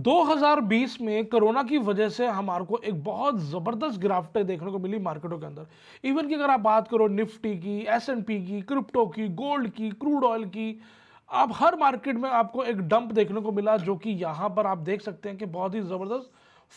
2020 में कोरोना की वजह से हमारे को एक बहुत ज़बरदस्त गिरावटें देखने को मिली मार्केटों के अंदर। इवन कि अगर आप बात करो निफ्टी की, एस&पी की, क्रिप्टो की, गोल्ड की, क्रूड ऑयल की, आप हर मार्केट में आपको एक डंप देखने को मिला, जो कि यहाँ पर आप देख सकते हैं कि बहुत ही ज़बरदस्त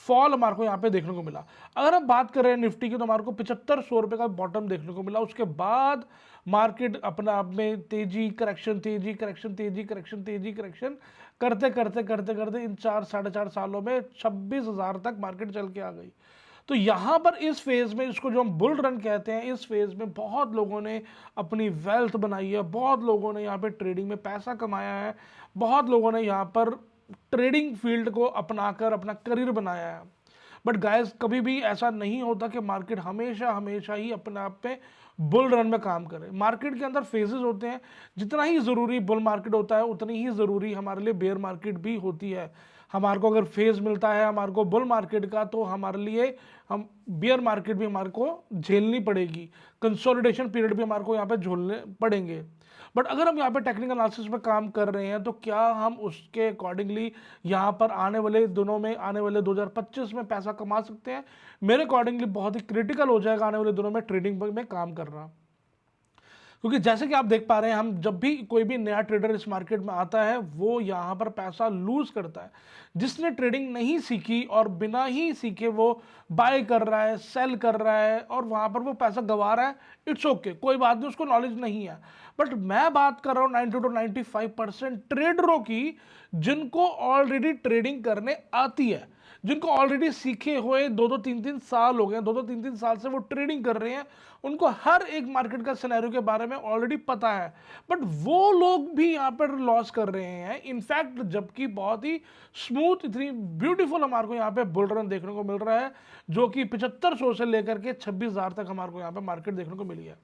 फॉल हमारे को यहाँ पे देखने को मिला। अगर हम बात कर रहे हैं निफ्टी की, तो हमारे को 7500 रुपये का बॉटम देखने को मिला। उसके बाद मार्केट अपने आप में तेजी करेक्शन, तेजी करेक्शन, तेजी करेक्शन, तेजी करेक्शन करते करते करते करते इन 4 साढ़े 4 सालों में 26,000 तक मार्केट चल के आ गई। तो यहाँ पर इस फेज में, इसको जो हम बुल रन कहते हैं, इस फेज में बहुत लोगों ने अपनी वेल्थ बनाई है, बहुत लोगों ने यहाँ पे ट्रेडिंग में पैसा कमाया है, बहुत लोगों ने यहाँ पर ट्रेडिंग फील्ड को अपनाकर अपना करियर बनाया है। बट गाइस, कभी भी ऐसा नहीं होता कि मार्केट हमेशा हमेशा ही अपने आप पे बुल रन में काम करे। मार्केट के अंदर फेजेस होते हैं। जितना ही ज़रूरी बुल मार्केट होता है, उतनी ही ज़रूरी हमारे लिए बेयर मार्केट भी होती है। हमारे को अगर फेज मिलता है हमारे को बुल मार्केट का, तो हमारे लिए हम बियर मार्केट भी हमारे को झेलनी पड़ेगी, कंसोलिडेशन पीरियड भी हमारे को यहाँ पे झेलने पड़ेंगे। बट अगर हम यहाँ पे टेक्निकल एनालिसिस पे काम कर रहे हैं, तो क्या हम उसके अकॉर्डिंगली यहाँ पर आने वाले दिनों में, आने वाले 2025 में पैसा कमा सकते हैं? मेरे अकॉर्डिंगली बहुत ही क्रिटिकल हो जाएगा आने वाले दिनों में ट्रेडिंग में काम करना। क्योंकि जैसे कि आप देख पा रहे हैं, हम जब भी कोई भी नया ट्रेडर इस मार्केट में आता है, वो यहाँ पर पैसा लूज करता है। जिसने ट्रेडिंग नहीं सीखी और बिना ही सीखे वो बाय कर रहा है, सेल कर रहा है और वहाँ पर वो पैसा गंवा रहा है, इट्स ओके, कोई बात नहीं, उसको नॉलेज नहीं है। बट मैं बात कर रहा हूँ 90 to 95% ट्रेडरों की, जिनको ऑलरेडी ट्रेडिंग करने आती है, जिनको ऑलरेडी सीखे हुए 2-2 3-3 साल हो गए, 2-2 3-3 साल से वो ट्रेडिंग कर रहे हैं, उनको हर एक मार्केट का सिनेरियो के बारे में ऑलरेडी पता है। बट वो लोग भी यहाँ पर लॉस कर रहे हैं इनफैक्ट, जबकि बहुत ही स्मूथ, इतनी ब्यूटीफुल हमारे को यहाँ पे बुल रन देखने को मिल रहा है, जो कि 7500 से लेकर के 26,000 तक हमारे को यहाँ पे मार्केट देखने को मिली है।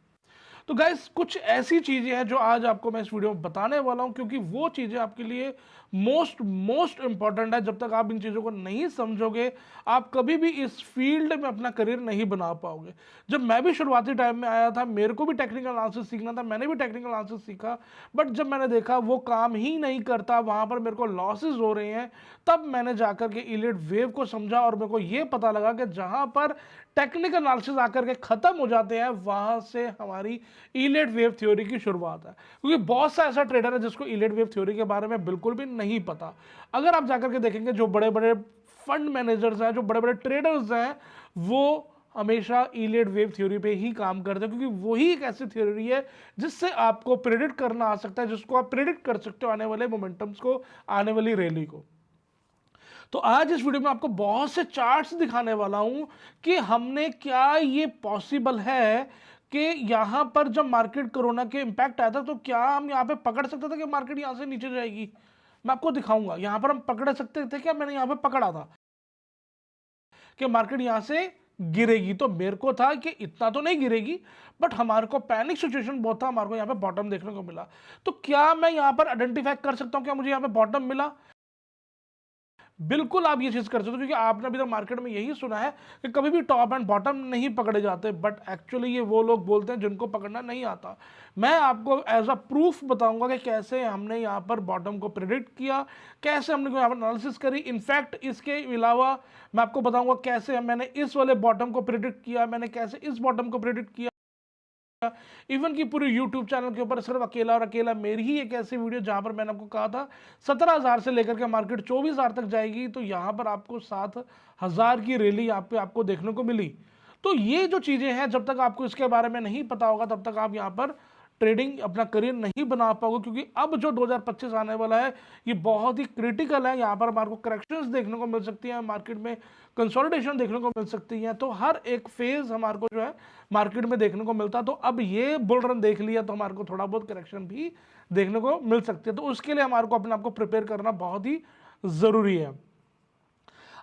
तो गाइस, कुछ ऐसी चीजें हैं जो आज आपको मैं इस वीडियो में बताने वाला हूं, क्योंकि वो चीजें आपके लिए मोस्ट मोस्ट इंपॉर्टेंट है। जब तक आप इन चीजों को नहीं समझोगे, आप कभी भी इस फील्ड में अपना करियर नहीं बना पाओगे। जब मैं भी शुरुआती टाइम में आया था, मेरे को भी टेक्निकल एनालिसिस सीखना था, मैंने भी टेक्निकल एनालिसिस सीखा, बट जब मैंने देखा वो काम ही नहीं करता, वहां पर मेरे को लॉसेज हो रहे हैं, तब मैंने जाकर के इलियट वेव को समझा और मेरे को ये पता लगा कि जहां पर टेक्निकल एनालिसिस आकर के खत्म हो जाते हैं, वहां से हमारी इलियट वेव थ्योरी की शुरुआत है। क्योंकि बहुत सा ऐसा ट्रेडर है जिसको इलियट वेव थ्योरी के बारे में बिल्कुल भी नहीं पता। अगर आप जाकर के देखेंगे, जो बड़े बड़े फंड मैनेजर्स हैं, जो बड़े बड़े ट्रेडर्स हैं, वो हमेशा इलियट वेव थ्योरी पे ही काम करते हैं, क्योंकि वही एक ऐसी थ्योरी है जिससे आपको प्रेडिक्ट करना आ सकता है, जिसको आप प्रेडिक्ट कर सकते हो आने वाले मोमेंटम्स को, आने वाली रैली को। तो आज इस वीडियो में आपको बहुत से चार्ट्स दिखाने वाला हूं कि हमने क्या ये पॉसिबल है कि यहां पर जब मार्केट कोरोना के इंपैक्ट आया था, तो क्या हम यहां पे पकड़ सकते थे कि मार्केट यहां से नीचे जाएगी? मैं आपको दिखाऊंगा यहां पर हम पकड़ सकते थे क्या। मैंने यहां पे पकड़ा था कि मार्केट यहां से गिरेगी, तो मेरे को था कि इतना तो नहीं गिरेगी, बट हमारे को पैनिक सिचुएशन बहुत था, हमारे को यहां पे बॉटम देखने को मिला। तो क्या मैं यहां पर आइडेंटिफाई कर सकता हूं क्या मुझे यहां पे बॉटम मिला? बिल्कुल आप ये चीज कर सकते हो, क्योंकि आपने अभी तक मार्केट में यही सुना है कि कभी भी टॉप एंड बॉटम नहीं पकड़े जाते, बट एक्चुअली ये वो लोग बोलते हैं जिनको पकड़ना नहीं आता। मैं आपको एज अ प्रूफ बताऊंगा कि कैसे हमने यहाँ पर बॉटम को प्रिडिक्ट किया, कैसे हमने यहाँ पर एनालिसिस करी। इनफैक्ट इसके अलावा मैं आपको बताऊंगा कैसे मैंने इस वाले बॉटम को प्रिडिक्ट किया, मैंने कैसे इस बॉटम को प्रिडिक्ट किया। इवन की पूरी YouTube चैनल के ऊपर सिर्फ अकेला और अकेला मेरी ही एक ऐसी वीडियो, जहां पर मैंने आपको कहा था 17,000 से लेकर के मार्केट 24,000 तक जाएगी, तो यहां पर आपको 7,000 की रैली यहाँ पे आपको देखने को मिली। तो ये जो चीजें हैं, जब तक आपको इसके बारे में नहीं पता होगा, तब तक आप यहाँ पर ट्रेडिंग अपना करियर नहीं बना पाओगे। क्योंकि अब जो 2025 आने वाला है, ये बहुत ही क्रिटिकल है। यहाँ पर हमारे को करेक्शंस देखने को मिल सकती हैं, मार्केट में कंसोलिडेशन देखने को मिल सकती है, तो हर एक फेज हमारे को जो है मार्केट में देखने को मिलता है। तो अब ये बुल रन देख लिया, तो हमारे को थोड़ा बहुत करेक्शन भी देखने को मिल सकती है। तो उसके लिए हमारे को अपने आप को प्रिपेयर करना बहुत ही जरूरी है।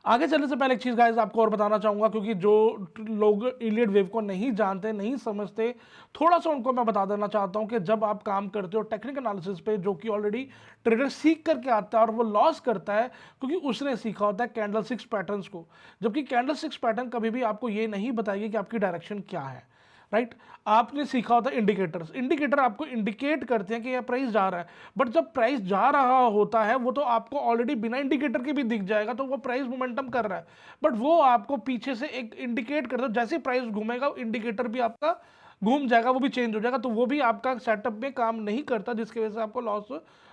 आगे चलने से पहले एक चीज गाइस आपको और बताना चाहूंगा, क्योंकि जो लोग इलियट वेव को नहीं जानते, नहीं समझते, थोड़ा सा उनको मैं बता देना चाहता हूं कि जब आप काम करते हो टेक्निकल एनालिसिस पे, जो कि ऑलरेडी ट्रेडर सीख करके आता है और वो लॉस करता है क्योंकि उसने सीखा होता है कैंडल सिक्स पैटर्न्स को, जबकि कैंडल सिक्स पैटर्न कभी भी आपको ये नहीं बताएगी कि आपकी डायरेक्शन क्या है। राइट। आपने सीखा होता है इंडिकेटर्स, इंडिकेटर आपको इंडिकेट करते हैं कि यह प्राइस जा रहा है, बट जब प्राइस जा रहा होता है वो तो आपको ऑलरेडी बिना इंडिकेटर के भी दिख जाएगा, तो वो प्राइस मोमेंटम कर रहा है, बट वो आपको पीछे से एक इंडिकेट करता है, जैसे प्राइस घूमेगा इंडिकेटर भी आपका घूम जाएगा, वो भी चेंज हो जाएगा, तो वो भी आपका सेटअप में काम नहीं करता, जिसकी वजह से आपको लॉस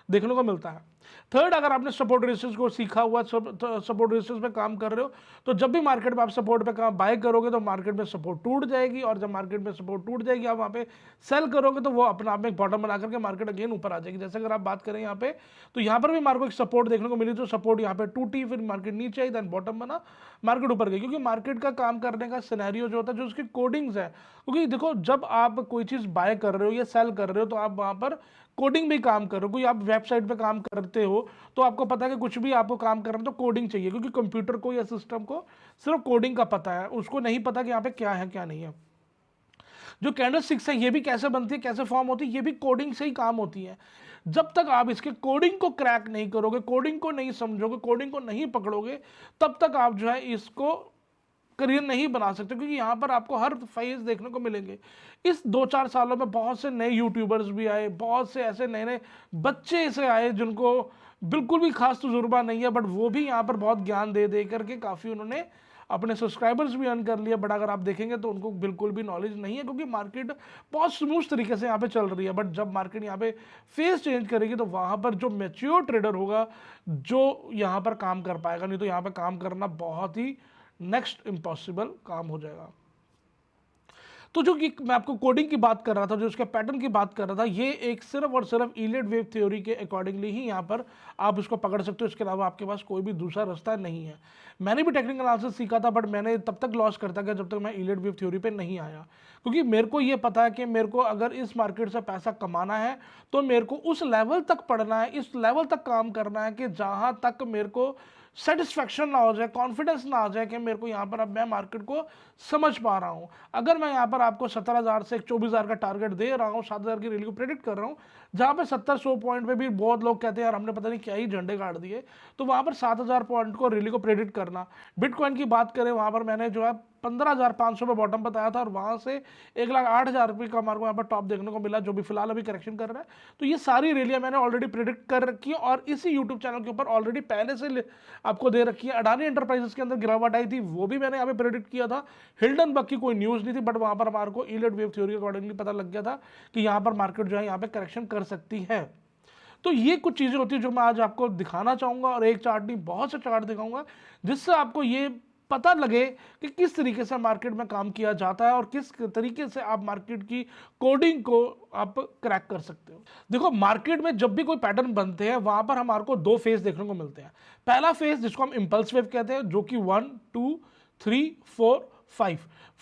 देखने को मिलता है। थर्ड, अगर आपने सपोर्ट रेजिस्टेंस को सीखा हुआ, सपोर्ट रेजिस्टेंस पे काम कर रहे हो, तो जब भी मार्केट में आप सपोर्ट पे काम बाय करोगे तो मार्केट में सपोर्ट टूट जाएगी, और जब मार्केट में सपोर्ट टूट जाएगी आप वहाँ पे सेल करोगे तो वो अपने आप में एक बॉटम बना करके मार्केट अगेन ऊपर आ जाएगी। जैसे अगर आप बात करें यहाँ पे, तो यहाँ पर भी मार्केट को एक सपोर्ट देखने को मिली, तो सपोर्ट यहाँ पे टूटी, फिर मार्केट नीचे आई, देन बॉटम बना, मार्केट ऊपर गई। क्योंकि मार्केट का काम करने का सिनेरियो जो होता है, जो उसकी कोडिंग्स है, क्योंकि देखो जब आप कोई चीज़ बाय कर रहे हो या सेल कर रहे हो तो आप वहाँ पर कोडिंग भी काम कर रहे हो। कोई आप वेबसाइट पे काम करते हो तो आपको पता है कि कुछ भी आपको काम करना है तो कोडिंग चाहिए, क्योंकि कंप्यूटर को या सिस्टम को सिर्फ कोडिंग का पता है, उसको नहीं पता कि यहाँ पे क्या है क्या नहीं है। जो कैंडल स्टिक्स है ये भी कैसे बनती है, कैसे फॉर्म होती है, ये भी कोडिंग से ही काम होती है। जब तक आप इसके कोडिंग को क्रैक नहीं करोगे, कोडिंग को नहीं समझोगे, कोडिंग को नहीं पकड़ोगे, तब तक आप जो है इसको करियर नहीं बना सकते, क्योंकि यहाँ पर आपको हर फेज देखने को मिलेंगे। इस 2-4 सालों में बहुत से नए यूट्यूबर्स भी आए, बहुत से ऐसे नए नए बच्चे ऐसे आए जिनको बिल्कुल भी खास तजुर्बा नहीं है, बट वो भी यहाँ पर बहुत ज्ञान दे दे करके काफ़ी उन्होंने अपने सब्सक्राइबर्स भी अर्न कर लिए। बट अगर आप देखेंगे तो उनको बिल्कुल भी नॉलेज नहीं है, क्योंकि मार्केट बहुत स्मूथ तरीके से यहाँ पे चल रही है, बट जब मार्केट यहाँ पे फेस चेंज करेगी तो वहाँ पर जो मैच्योर ट्रेडर होगा जो यहाँ पर काम कर पाएगा, नहीं तो यहाँ पर काम करना बहुत ही नेक्स्ट इम्पॉसिबल काम हो जाएगा। तो जो कि मैं आपको कोडिंग की बात कर रहा था, जो उसके पैटर्न की बात कर रहा था, ये एक सिर्फ और सिर्फ ईलियट वेव थ्योरी के अकॉर्डिंगली ही यहाँ पर आप इसको पकड़ सकते हो। इसके अलावा आपके पास कोई भी दूसरा रास्ता नहीं है। मैंने भी टेक्निकल एनालिसिस सीखा था, बट मैंने तब तक लॉस करता गया जब तक मैं ईलियट वेव थ्योरी पे नहीं आया, क्योंकि मेरे को ये पता है कि मेरे को अगर इस मार्केट से पैसा कमाना है तो मेरे को उस लेवल तक पढ़ना है, इस लेवल तक काम करना है कि जहाँ तक मेरे को सेटिस्फैक्शन ना हो जाए, कॉन्फिडेंस ना आ जाए कि मेरे को यहाँ पर अब मैं मार्केट को समझ पा रहा हूँ। अगर मैं यहाँ पर आपको 17,000 से 24,000 का टारगेट दे रहा हूँ, 7,000 की रैली को प्रेडिक्ट कर रहा हूँ, जहाँ पर 70-100 पॉइंट पे भी बहुत लोग कहते हैं यार हमने पता नहीं क्या ही झंडे गाड़ दिए, तो वहाँ पर 7,000 पॉइंट को रैली को प्रेडिक्ट करना। बिटकॉइन की बात करें, वहाँ पर मैंने जो है 15,500 पे बॉटम बताया था, और वहाँ से 1,08,000 रुपये का हमारे को यहाँ पर टॉप देखने को मिला, जो भी फिलहाल अभी करेक्शन कर रहा है। तो ये सारी रैलियाँ मैंने ऑलरेडी प्रेडिक्ट कर रखी है, और इसी यूट्यूब चैनल के ऊपर ऑलरेडी पहले से आपको दे रखी है। अडानी एंटरप्राइजेस के अंदर गिरावट आई थी, वो भी मैंने यहाँ पे प्रेडिक्ट किया था। हिल्डनबर्ग की कोई न्यूज़ नहीं थी, बट वहाँ पर हमारे को ईलियट वेव थ्योरी के अकॉर्डिंगली पता लग गया था कि यहाँ पर मार्केट जो है यहाँ पे करेक्शन कर सकती है। तो ये कुछ चीज़ें होती है जो मैं आज आपको दिखाना चाहूँगा, और एक चार्ट नहीं बहुत से चार्ट दिखाऊंगा, जिससे आपको ये पता लगे कि किस तरीके से मार्केट में काम किया जाता है और किस तरीके से आप मार्केट की कोडिंग को आप क्रैक कर सकते हो। देखो मार्केट में जब भी कोई पैटर्न बनते हैं वहां पर हमारे को दो फेज देखने को मिलते हैं। पहला फेज जिसको हम इंपल्स वेव कहते हैं, जो कि 1 2 3 4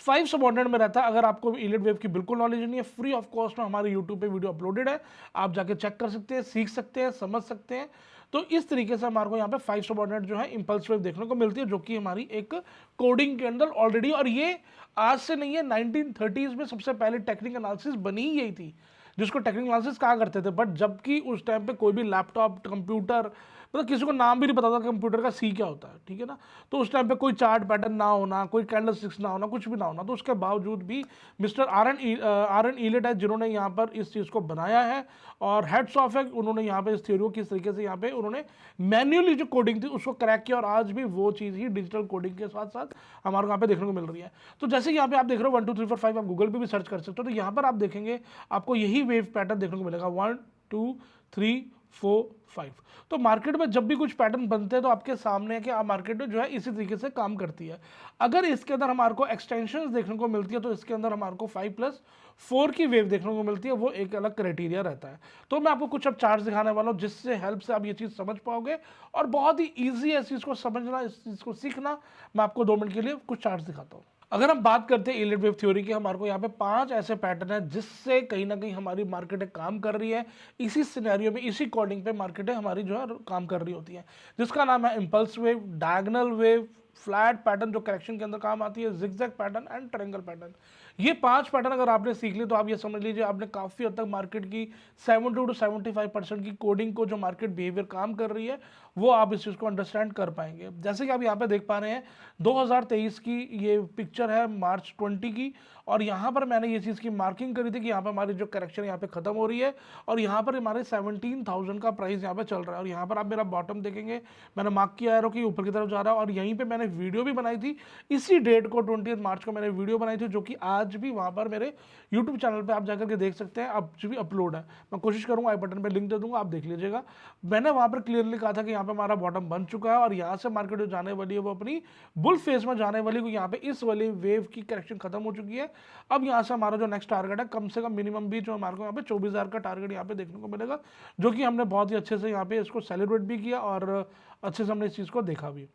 5 सबऑर्डिनेट में रहता है। अगर आपको ईलियट वेव की बिल्कुल नॉलेज नहीं है, फ्री ऑफ कॉस्ट में हमारे यूट्यूब पे वीडियो अपलोडेड है, आप जाके चेक कर सकते हैं, सीख सकते हैं, समझ सकते हैं। तो इस तरीके से हमारे को यहाँ पे 5 सबऑर्डिनेट जो है इंपल्स वेव देखने को मिलती है, जो कि हमारी एक कोडिंग के अंदर ऑलरेडी, और ये आज से नहीं है, 1930s में सबसे पहले टेक्निकल एनालिसिस बनी ही यही थी, जिसको टेक्निकल एनालिसिस कहा करते थे। बट जबकि उस टाइम पे कोई भी लैपटॉप कंप्यूटर, मतलब किसी को नाम भी नहीं पता था कंप्यूटर का सी क्या होता है, ठीक है ना। तो उस टाइम पे कोई चार्ट पैटर्न ना होना, कोई कैंडल स्टिक्स ना होना, कुछ भी ना होना, तो उसके बावजूद भी मिस्टर आर एन ईलियट है जिन्होंने यहाँ पर इस चीज़ को बनाया है, और हेड्स ऑफ है उन्होंने यहाँ पे इस थ्योरी को किस तरीके से यहाँ पे उन्होंने मैन्युअली जो कोडिंग थी उसको क्रैक किया, और आज भी वो चीज़ ही डिजिटल कोडिंग के साथ साथ हमारे यहाँ पे देखने को मिल रही है। तो जैसे यहाँ पे आप देख रहे हो 1 2 3 4 5, आप गूगल पे भी सर्च कर सकते हो, तो यहाँ पर आप देखेंगे आपको यही वेव पैटर्न देखने को मिलेगा, 1 2 3 4 5। तो मार्केट में जब भी कुछ पैटर्न बनते हैं तो आपके सामने है कि आप मार्केट में जो है इसी तरीके से काम करती है। अगर इसके अंदर हमारे को एक्सटेंशंस देखने को मिलती है तो इसके अंदर हमारे को 5+4 की वेव देखने को मिलती है, वो एक अलग क्राइटेरिया रहता है। तो मैं आपको कुछ अब चार्ट्स दिखाने वाला हूँ जिससे हेल्प से आप ये चीज़ समझ पाओगे, और बहुत ही ईजी है इस चीज़ को समझना, इस चीज़ को सीखना। मैं आपको 2 मिनट के लिए कुछ चार्ट्स दिखाता हूँ। अगर हम बात करते हैं ईलियट वेव थ्योरी की, हमारे को यहाँ पे 5 ऐसे पैटर्न है जिससे कहीं ना कहीं हमारी मार्केटें काम कर रही है। इसी सिनेरियो में, इसी कोडिंग पे मार्केटें हमारी जो है काम कर रही होती है, जिसका नाम है impulse wave, diagonal wave, flat pattern जो करेक्शन के अंदर काम आती है, zigzag pattern and triangle pattern. ये 5 पैटर्न अगर आपने सीख ली तो आप ये समझ लीजिए आपने काफ़ी हद तक मार्केट की 70 टू 75% की कोडिंग को जो मार्केट बिहेवियर काम कर रही है वो आप इस चीज़ को अंडरस्टैंड कर पाएंगे। जैसे कि आप यहाँ पे देख पा रहे हैं 2023 की ये पिक्चर है मार्च 20 की, और यहाँ पर मैंने ये चीज़ की मार्किंग करी थी कि यहाँ पर हमारी जो करेक्शन यहाँ पे खत्म हो रही है और यहाँ पर हमारे 17,000 का प्राइस यहाँ पे चल रहा है। और यहाँ पर आप मेरा बॉटम देखेंगे, मैंने मार्क किया है कि ऊपर की तरफ जा रहा है, और यहीं पे मैंने वीडियो भी बनाई थी इसी डेट को 20 मार्च को मैंने वीडियो बनाई थी, जो कि आज भी वहाँ पर मेरे यूट्यूब चैनल पर आप जाकर के देख सकते हैं, अब भी अपलोड है। मैं कोशिश करूँगा आई बटन पर लिंक दे दूँगा, आप देख लीजिएगा। मैंने वहाँ पर क्लियरली कहा था कि यहाँ पर हमारा बॉटम बन चुका है और यहाँ से मार्केट जो जाने वाली है वो अपनी बुल फेज में जाने वाली, क्योंकि यहाँ पे इस वाली वेव की करेक्शन खत्म हो चुकी है। अब यहाँ से हमारा जो नेक्स्ट टारगेट है कम से कम मिनिमम भी जो हमारे को यहाँ पे 24,000 का टारगेट यहाँ पे देखने को मिलेगा, जो कि हमने बहुत ही अच्छे से यहाँ पे इसको सेलिब्रेट भी किया और अच्छे से हमने इस चीज़ को देखा भी।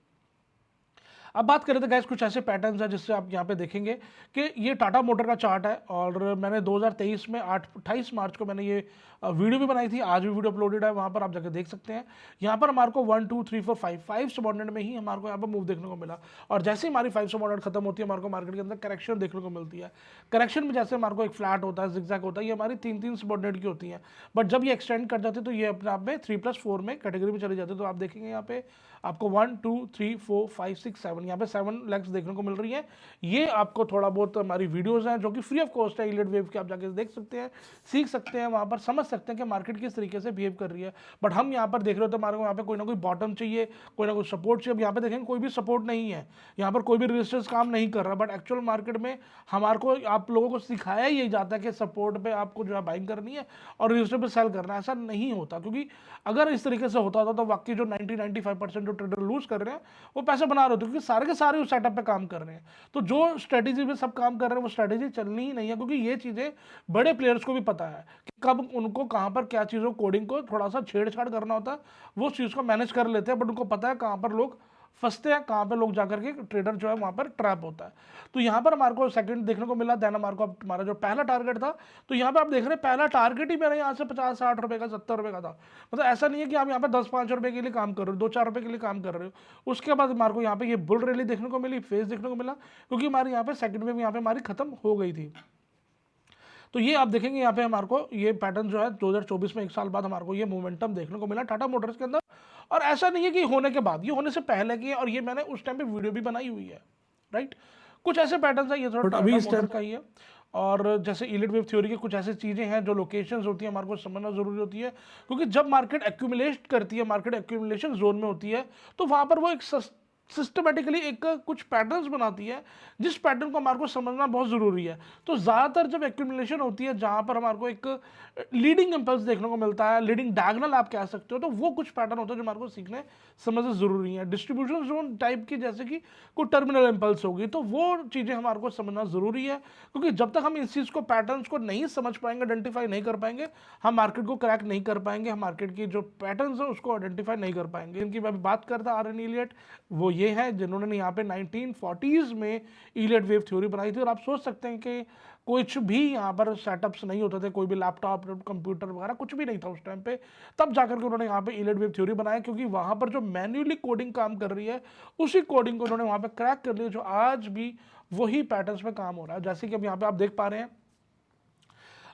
अब बात करें तो गैस कुछ ऐसे पैटर्न्स हैं जिससे आप यहाँ पे देखेंगे कि ये टाटा मोटर का चार्ट है, और मैंने 2023 में 28 मार्च को मैंने ये वीडियो भी बनाई थी, आज भी वीडियो अपलोडेड है, वहाँ पर आप जाकर देख सकते हैं। यहाँ पर हमारे को 1 2 3 4 5 सबऑर्डिनेट में ही हमारे को यहाँ पर मूव देखने को मिला, और जैसे ही हमारी 5 सबऑर्डिनेट खत्म होती है हमारे को मार्केट के अंदर करेक्शन देखने को मिलती है। करेक्शन में जैसे हमारे को एक फ्लैट होता है, जिगजैग होता है, ये हमारी 3 सबऑर्डिनेट की होती है, बट जब ये एक्सटेंड कर जाती है तो ये अपने आप में 3+4 में कैटेगरी में चली जाती है। तो आप देखेंगे यहाँ पे आपको 1 2 3 4 5 6 7 यहाँ पे 7 लेग्स देखने को मिल रही है। ये आपको थोड़ा बहुत हमारी वीडियोस हैं जो कि फ्री ऑफ कॉस्ट है, इलियट वेव के, आप जाके देख सकते हैं, सीख सकते हैं, वहाँ पर समझ सकते हैं कि मार्केट किस तरीके से बिहेव कर रही है। बट हम यहाँ पर देख रहे हो तो हमारे को यहाँ पे कोई ना कोई बॉटम चाहिए, कोई ना कोई सपोर्ट चाहिए। अब यहाँ पे देखेंगे कोई भी सपोर्ट नहीं है, यहाँ पर कोई भी रेजिस्टेंस काम नहीं कर रहा, बट एक्चुअल मार्केट में हमारे को आप लोगों को सिखाया ही जाता है कि सपोर्ट पे आपको जो है बाइंग करनी है और रेजिस्टेंस पे सेल करना है। ऐसा नहीं होता, क्योंकि अगर इस तरीके से होता तो वाकई जो 90-95% जो ट्रेडर लूज कर रहे हैं वो पैसे बना रहे होते, क्योंकि सारे के सारे उस सेटअप पे काम कर रहे हैं। तो जो स्ट्रेटेजी पे सब काम कर रहे हैं वो स्ट्रेटेजी चलनी ही नहीं है, क्योंकि ये चीज़ें बड़े प्लेयर्स को भी पता है कि कब उनको कहाँ पर क्या चीज़ों कोडिंग को थोड़ा सा छेड़छाड़ करना होता है, वो चीज़ को मैनेज कर लेते हैं, बट उनको पता है कहाँ पर लोग फंसते हैं, कहाँ पे लोग जाकर के ट्रेडर जो है वहाँ पर ट्रैप होता है। तो यहाँ पर हमारे को सेकंड देखने को मिला, देन हमारे को अब हमारा जो पहला टारगेट था, तो यहाँ पे आप देख रहे हैं पहला टारगेट ही मेरा यहाँ से 50-60 रुपये का, 70 रुपये का था। मतलब ऐसा नहीं है कि आप यहाँ पे 10-5 रुपये के लिए काम कर रहे हो, 2-4 रुपये के लिए काम कर रहे हो। उसके बाद हमारे को यहाँ पे ये बुल रैली देखने को मिली, फेस देखने को मिला, क्योंकि हमारे यहाँ पे सेकंड वेव यहाँ पे हमारी खत्म हो गई थी। तो ये आप देखेंगे यहाँ पे हमारे को ये पैटर्न जो है 2024 में 1 साल बाद हमारे को ये मोमेंटम देखने को मिला टाटा मोटर्स के अंदर। और ऐसा नहीं है कि होने के बाद, ये होने से पहले की है, और ये मैंने उस टाइम पे वीडियो भी बनाई हुई है, राइट। कुछ ऐसे पैटर्न है, ये थोड़ा टाटा मोटर का ही है। और जैसे इलिट वेव थ्योरी की कुछ ऐसी चीज़ें हैं जो लोकेशंस होती है हमारे को समझना जरूरी होती है, क्योंकि जब मार्केट एक्यूमुलेट करती है, मार्केट एक्यूमुलेशन जोन में होती है, तो वहाँ पर वो एक सिस्टमेटिकली एक कुछ पैटर्न्स बनाती है, जिस पैटर्न को हमारे को समझना बहुत ज़रूरी है। तो ज़्यादातर जब एक्यूमुलेशन होती है जहाँ पर हमारे को एक लीडिंग इम्पल्स देखने को मिलता है, लीडिंग डायगोनल आप कह सकते हो, तो वो कुछ पैटर्न होता है जो हमारे को सीखने समझना ज़रूरी है। डिस्ट्रीब्यूशन जोन टाइप की जैसे कि कोई टर्मिनल इम्पल्स होगी, तो वो चीज़ें हमारे को समझना ज़रूरी है, क्योंकि जब तक हम इस चीज़ को पैटर्न्स को नहीं समझ पाएंगे, आइडेंटिफाई नहीं कर पाएंगे, हम मार्केट को क्रैक नहीं कर पाएंगे, हम मार्केट की जो पैटर्न्स है उसको आइडेंटिफाई नहीं कर पाएंगे। इनकी मैं बात करता आरएन इलियट, वो ये है जिन्होंने यहाँ पे 1940s में इलियट वेव थ्योरी बनाई थी। और आप सोच सकते हैं कि कुछ भी यहाँ पर सेटअप्स नहीं होते थे, कोई भी लैपटॉप कंप्यूटर वगैरह कुछ भी नहीं था उस टाइम पे, तब जाकर के उन्होंने यहाँ पे इलियट वेव थ्योरी बनाया, क्योंकि वहाँ पर जो मैन्युअली कोडिंग काम कर रही है उसी कोडिंग को उन्होंने वहाँ पे क्रैक कर लिया, जो आज भी वही पैटर्न्स पे काम हो रहा है। जैसे कि अब यहाँ पे आप देख पा रहे हैं,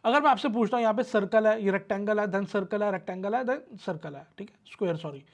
अगर मैं आपसे पूछता हूँ यहाँ पे सर्कल है, ये रेक्टेंगल है, देन सर्कल है, रेक्टेंगल है, देन सर्कल है, ठीक है, स्क्वायर सॉरी।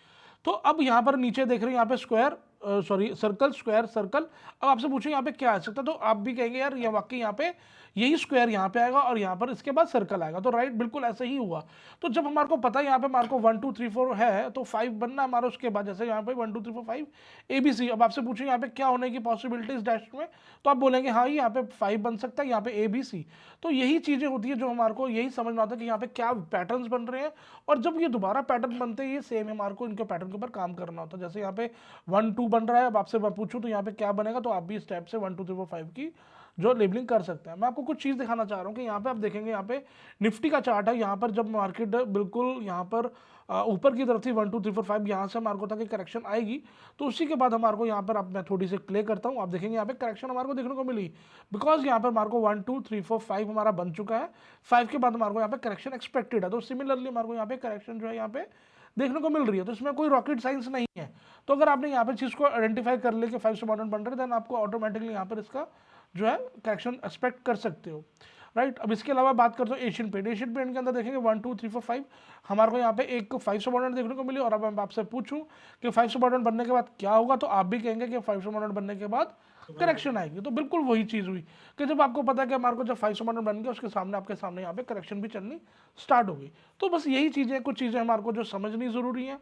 तो अब यहाँ पर नीचे देख रहे हैं यहाँ पे square sorry circle, square, circle. अब आपसे पूछे यहाँ पे क्या आ सकता है, तो आप भी कहेंगे यार ये वाकई यहाँ पे यही स्क्वायर यहाँ पे आएगा और यहाँ पर इसके बाद सर्कल आएगा, तो राइट बिल्कुल ऐसे ही हुआ। तो जब हमारे को पता है यहाँ पे हमारे को 1 2 3 4 है, तो 5 बनना हमारा, उसके बाद जैसे यहाँ पे 1 2 3 4 5 ABC। अब आपसे पूछे यहाँ पे क्या होने की पॉसिबिलिटी इस डैश में, तो आप बोलेंगे हाँ यहाँ पे 5 बन सकता है, यहाँ पे ABC। तो यही चीज़ें होती है जो हमारे को यही समझना होता है कि यहाँ पे क्या पैटर्न्स बन रहे हैं, और जब ये दोबारा पैटर्न बनते हैं ये सेम है, हमारे को इनके पैटर्न के ऊपर काम करना होता है। जैसे यहाँ पे 1 2 बन रहा है, अब आपसे मैं पूछूं तो यहाँ पे क्या बनेगा, तो आप भी स्टेप से 1 2 3 4 5 की जो लेबलिंग कर सकते हैं। मैं आपको कुछ चीज़ दिखाना चाह रहा हूँ कि यहाँ पे आप देखेंगे यहाँ पे निफ्टी का चार्ट है, यहाँ पर जब मार्केट बिल्कुल यहाँ पर ऊपर की तरफ थी 1 2 3 4 5, यहाँ से हमारे को था कि करेक्शन आएगी, तो उसी के बाद हमारे को यहाँ पर अब मैं थोड़ी सी प्ले करता हूँ, आप देखेंगे यहाँ पे करेक्शन हमारे को देखने को मिली, बिकॉज यहाँ पर हमारे को 1 2 3 4 5 हमारा बन चुका है, 5 के बाद हमारे को यहाँ पे करेक्शन एक्सपेक्टेड है। तो सिमिलरली हमारे को यहाँ पे करेक्शन जो है यहाँ पे देखने को मिल रही है, तो इसमें कोई रॉकेट साइंस नहीं है। तो अगर आपने यहाँ पे चीज़ को आइडेंटिफाई कर ले कि 5 सबऑर्डिनेट बन रहे हैं, देन आपको ऑटोमेटिकली यहाँ पर इसका जो है करेक्शन एक्सपेक्ट कर सकते हो, राइट। अब इसके अलावा बात करते हो एशियन पेंट। एशियन पेंट के अंदर देखेंगे 1 2 3 4 5 हमारे को यहाँ पे एक 5 सबऑर्डिनेट देखने को मिली। और अब मैं आपसे पूछूं कि 5 सबऑर्डिनेट बनने के बाद क्या होगा, तो आप भी कहेंगे कि 5 सबऑर्डिनेट बनने के बाद करेक्शन आएगी। तो बिल्कुल वही चीज़ हुई कि जब आपको पता है कि हमारे को जब 5 सबऑर्डिनेट बन गया, उसके सामने आपके सामने यहाँ पे करेक्शन भी चलनी स्टार्ट हो गई। तो बस यही चीज़ें, कुछ चीज़ें हमारे को जो समझनी ज़रूरी है।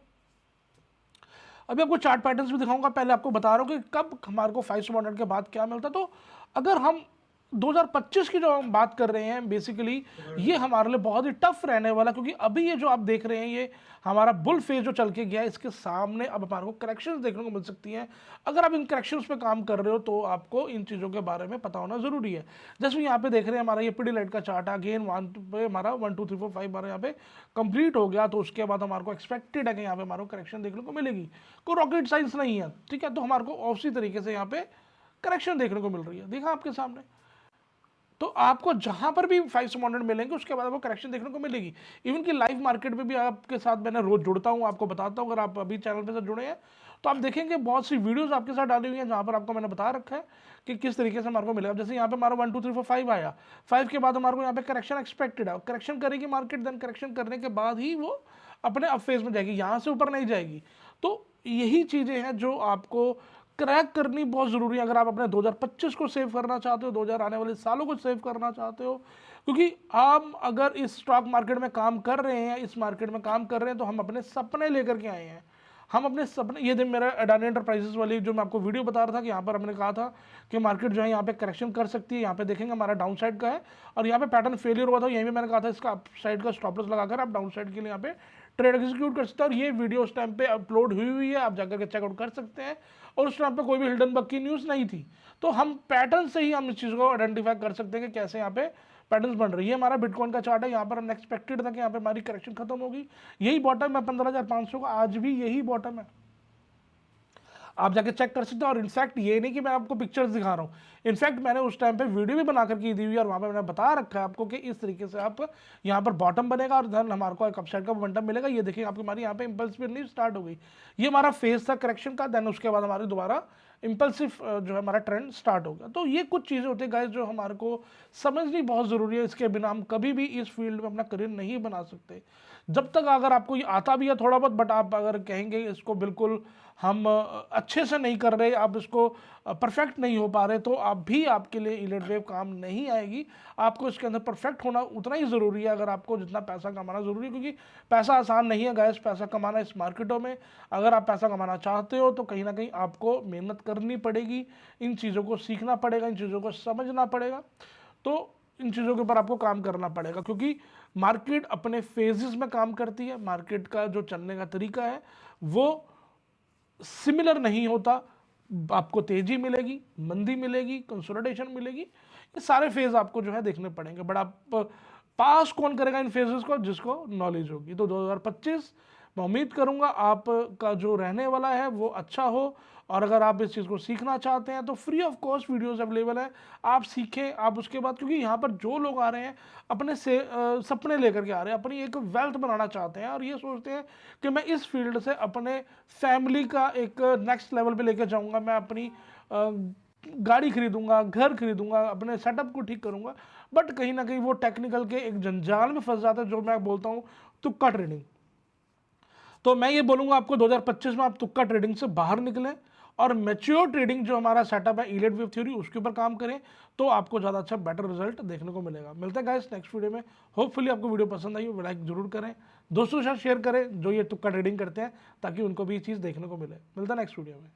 अभी आपको चार्ट पैटर्न्स भी दिखाऊंगा, पहले आपको बता रहा हूँ कि कब हमारे को 5 सबऑर्डिनेट के बाद क्या मिलता है। तो अगर हम 2025 की जो हम बात कर रहे हैं, बेसिकली ये हमारे लिए बहुत ही टफ रहने वाला, क्योंकि अभी ये जो आप देख रहे हैं ये हमारा बुल फेज जो चल के गया है, इसके सामने अब हमारे को करेक्शंस देखने को मिल सकती हैं। अगर आप इन करेक्शंस पे काम कर रहे हो तो आपको इन चीज़ों के बारे में पता होना जरूरी है। जैसे यहाँ पे देख रहे हैं हमारा ये पीडीलाइट का चार्ट, अगेन वन पे हमारा 1 2 3 4 5 हमारा यहाँ पे कंप्लीट हो गया। तो उसके बाद हमारे को एक्सपेक्टेड है कि यहाँ पे हमारे को करेक्शन देखने को मिलेगी, कोई रॉकेट साइंस नहीं है, ठीक है। तो हमारे को उसी तरीके से यहाँ पे करेक्शन देखने को मिल रही है, देखा आपके सामने। तो आपको जहां पर भी 5 सबऑर्डिनेट मिलेंगे उसके बाद आपको करेक्शन देखने को मिलेगी। इवन कि लाइव मार्केट में भी आपके साथ मैंने रोज जुड़ता हूं, आपको बताता हूं। अगर आप अभी चैनल पे से जुड़े हैं तो आप देखेंगे बहुत सी वीडियोस आपके साथ डाली हुई हैं जहां पर आपको मैंने बता रखा है कि किस तरीके से हमारे को मिलेगा। जैसे यहाँ पे हमारा 1 2 3 4 5 आया, 5 के बाद हमारे को यहाँ पे करेक्शन एक्सपेक्टेड है, करेक्शन करेगी मार्केट, देन करेक्शन करने के बाद ही वो अपने अप फेज में जाएगी, यहाँ से ऊपर नहीं जाएगी। तो यही चीज़ें हैं जो आपको क्रैक करनी बहुत ज़रूरी है अगर आप अपने 2025 को सेव करना चाहते हो, 2000 आने वाले सालों को सेव करना चाहते हो। क्योंकि आप अगर इस स्टॉक मार्केट में काम कर रहे हैं, इस मार्केट में काम कर रहे हैं, तो हम अपने सपने लेकर के आए हैं। हम अपने सपने, ये दिन मेरा अडानी एंटरप्राइजेस वाली जो मैं आपको वीडियो बता रहा था कि यहाँ पर हमने कहा था कि मार्केट जो है यहाँ पे करेक्शन कर सकती है। यहाँ पे देखेंगे हमारा डाउन साइड का है और यहाँ पे पैटर्न फेलियर हुआ था, यहीं पे मैंने कहा था इसका अप साइड का स्टॉप लॉस लगाकर आप डाउन साइड के लिए यहाँ पे ट्रेड एग्जीक्यूट कर सकते हैं। और ये वीडियो उस टाइम पे अपलोड हुई है, आप जाकर के चेकआउट कर सकते हैं। और उस टाइम पे कोई भी हिडन बग की न्यूज़ नहीं थी। तो हम पैटर्न से ही हम इस चीज़ को आइडेंटिफाई कर सकते हैं कि कैसे यहाँ पे पैटर्न्स बन रही है। हमारा बिटकॉइन का चार्ट है, यहाँ पर हमने एक्सपेक्टेड था कि यहाँ पे हमारी करेक्शन खत्म होगी, यही बॉटम है 15,500 का, आज भी यही बॉटम है, आप जाके चेक कर सकते हो। और इनफैक्ट ये नहीं कि मैं आपको पिक्चर्स दिखा रहा हूँ, इनफैक्ट मैंने उस टाइम पे वीडियो भी बना करके दी हुई है और वहाँ पे मैंने बता रखा है आपको कि इस तरीके से आप यहाँ पर बॉटम बनेगा और धन हमारे को एक अपसाइड का मोमेंटम मिलेगा। ये देखिए आपकी हमारी यहाँ पे इम्पल्स भी स्टार्ट हो गई, ये हमारा फेज था करेक्शन का, देन उसके बाद हमारी दोबारा इम्पल्सिव जो है हमारा ट्रेंड स्टार्ट हो गया। तो ये कुछ चीज़ें होती है गाइस जो हमारे को समझनी बहुत ज़रूरी है, इसके बिना हम कभी भी इस फील्ड में अपना करियर नहीं बना सकते। जब तक अगर आपको ये आता भी है थोड़ा बहुत, बट आप अगर कहेंगे इसको बिल्कुल हम अच्छे से नहीं कर रहे, आप इसको परफेक्ट नहीं हो पा रहे, तो आप भी आपके लिए इलीट वेव काम नहीं आएगी। आपको इसके अंदर परफेक्ट होना उतना ही ज़रूरी है अगर आपको जितना पैसा कमाना ज़रूरी है, क्योंकि पैसा आसान नहीं है गाइस, पैसा कमाना इस मार्केटों में। अगर आप पैसा कमाना चाहते हो तो कहीं ना कहीं आपको मेहनत करनी पड़ेगी, इन चीज़ों को सीखना पड़ेगा, इन चीज़ों को समझना पड़ेगा। तो इन चीज़ों के ऊपर आपको काम करना पड़ेगा, क्योंकि मार्केट अपने फेजेस में काम करती है। मार्केट का जो चलने का तरीका है वो सिमिलर नहीं होता, आपको तेजी मिलेगी, मंदी मिलेगी, कंसोलिडेशन मिलेगी, ये सारे फेज आपको जो है देखने पड़ेंगे। बट आप पास कौन करेगा इन फेजेस को, जिसको नॉलेज होगी। तो 2025 मैं उम्मीद करूंगा आपका जो रहने वाला है वो अच्छा हो। और अगर आप इस चीज़ को सीखना चाहते हैं तो free of cost videos available है, आप सीखें। आप उसके बाद, क्योंकि यहाँ पर जो लोग आ रहे हैं अपने से सपने लेकर के आ रहे हैं, अपनी एक वेल्थ बनाना चाहते हैं और ये सोचते हैं कि मैं इस फील्ड से अपने फैमिली का एक नेक्स्ट लेवल पे लेकर जाऊँगा, मैं अपनी गाड़ी खरीदूंगा, घर खरीदूंगा, अपने सेटअप को ठीक करूंगा। बट कहीं ना कहीं वो टेक्निकल के एक जंजाल में फंस जाता है, जो मैं बोलता हूँ तुक्का ट्रेडिंग। तो मैं ये बोलूंगा आपको 2025 में आप तुक्का ट्रेडिंग से बाहर निकलें और मैच्योर ट्रेडिंग जो हमारा सेटअप है इलीट वेव थ्योरी, उसके ऊपर काम करें, तो आपको ज़्यादा अच्छा बेटर रिजल्ट देखने को मिलेगा। मिलते हैं गाइस नेक्स्ट वीडियो में। होपफुली आपको वीडियो पसंद आई हो, लाइक जरूर करें, दोस्तों के साथ शेयर करें जो ये तुक्का ट्रेडिंग करते हैं, ताकि उनको भी ये चीज़ देखने को मिले। मिलता है नेक्स्ट वीडियो में।